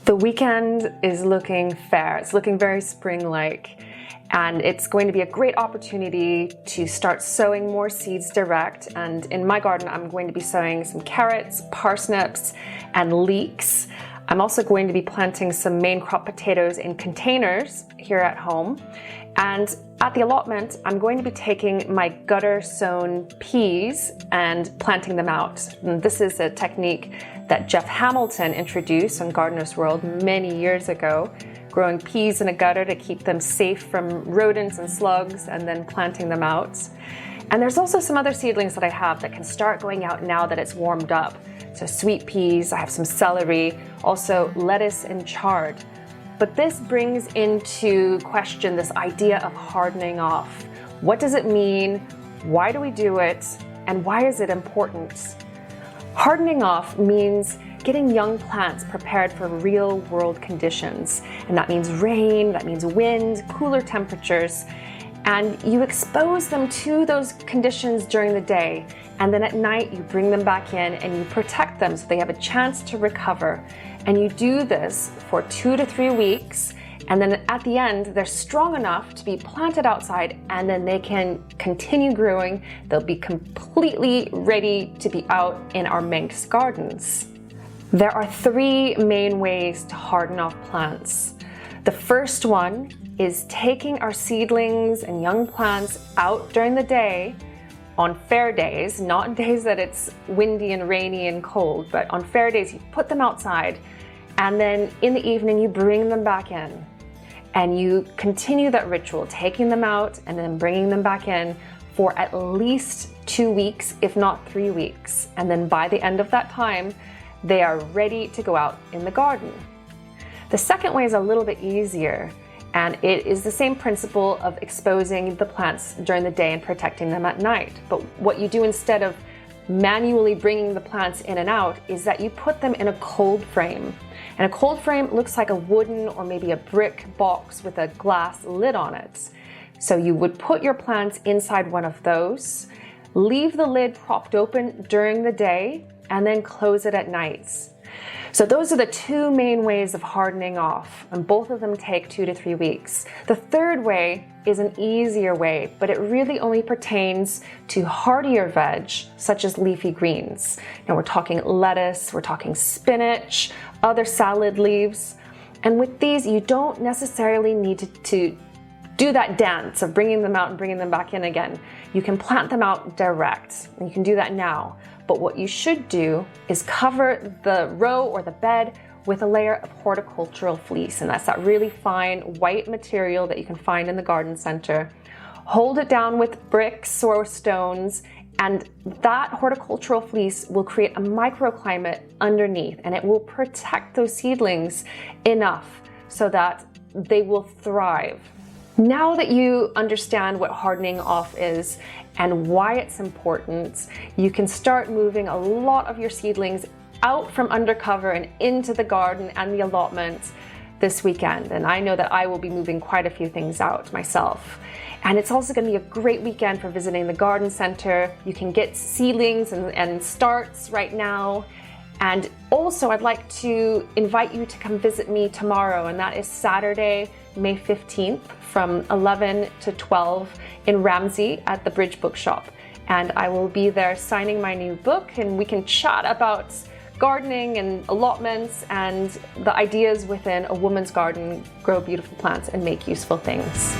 The weekend is looking fair. It's looking very spring-like, and it's going to be a great opportunity to start sowing more seeds direct. And in my garden, I'm going to be sowing some carrots, parsnips, and leeks. I'm also going to be planting some main crop potatoes in containers here at home. And at the allotment, I'm going to be taking my gutter sown peas and planting them out. And this is a technique that Jeff Hamilton introduced on Gardener's World many years ago, growing peas in a gutter to keep them safe from rodents and slugs, and then planting them out. And there's also some other seedlings that I have that can start going out now that it's warmed up. So sweet peas, I have some celery, also lettuce and chard. But this brings into question this idea of hardening off. What does it mean? Why do we do it? And why is it important? Hardening off means getting young plants prepared for real world conditions. And that means rain, that means wind, cooler temperatures. And you expose them to those conditions during the day. And then at night, you bring them back in and you protect them so they have a chance to recover. And you do this for 2 to 3 weeks. And then at the end, they're strong enough to be planted outside, and then they can continue growing. They'll be completely ready to be out in our Manx gardens. There are 3 main ways to harden off plants. The first one is taking our seedlings and young plants out during the day on fair days, not days that it's windy and rainy and cold, but on fair days, you put them outside, and then in the evening, you bring them back in. And you continue that ritual, taking them out and then bringing them back in for at least 2 weeks, if not 3 weeks. And then by the end of that time, they are ready to go out in the garden. The second way is a little bit easier, and it is the same principle of exposing the plants during the day and protecting them at night. But what you do instead of manually bringing the plants in and out is that you put them in a cold frame. And a cold frame looks like a wooden or maybe a brick box with a glass lid on it. So you would put your plants inside one of those, leave the lid propped open during the day, and then close it at night. So those are the 2 main ways of hardening off, and both of them take 2 to 3 weeks. The third way is an easier way, but it really only pertains to hardier veg, such as leafy greens. Now we're talking lettuce, we're talking spinach, other salad leaves. And with these, you don't necessarily need to do that dance of bringing them out and bringing them back in again. You can plant them out direct, and you can do that now. But what you should do is cover the row or the bed with a layer of horticultural fleece, and that's that really fine white material that you can find in the garden center. Hold it down with bricks or stones, and that horticultural fleece will create a microclimate underneath, and it will protect those seedlings enough so that they will thrive. Now that you understand what hardening off is and why it's important, you can start moving a lot of your seedlings out from undercover and into the garden and the allotment this weekend. And I know that I will be moving quite a few things out myself. And it's also going to be a great weekend for visiting the garden center. You can get seedlings and starts right now. And also I'd like to invite you to come visit me tomorrow, and that is Saturday, May 15th from 11 to 12 in Ramsey at the Bridge Bookshop. And I will be there signing my new book, and we can chat about gardening and allotments and the ideas within a woman's garden, grow beautiful plants and make useful things.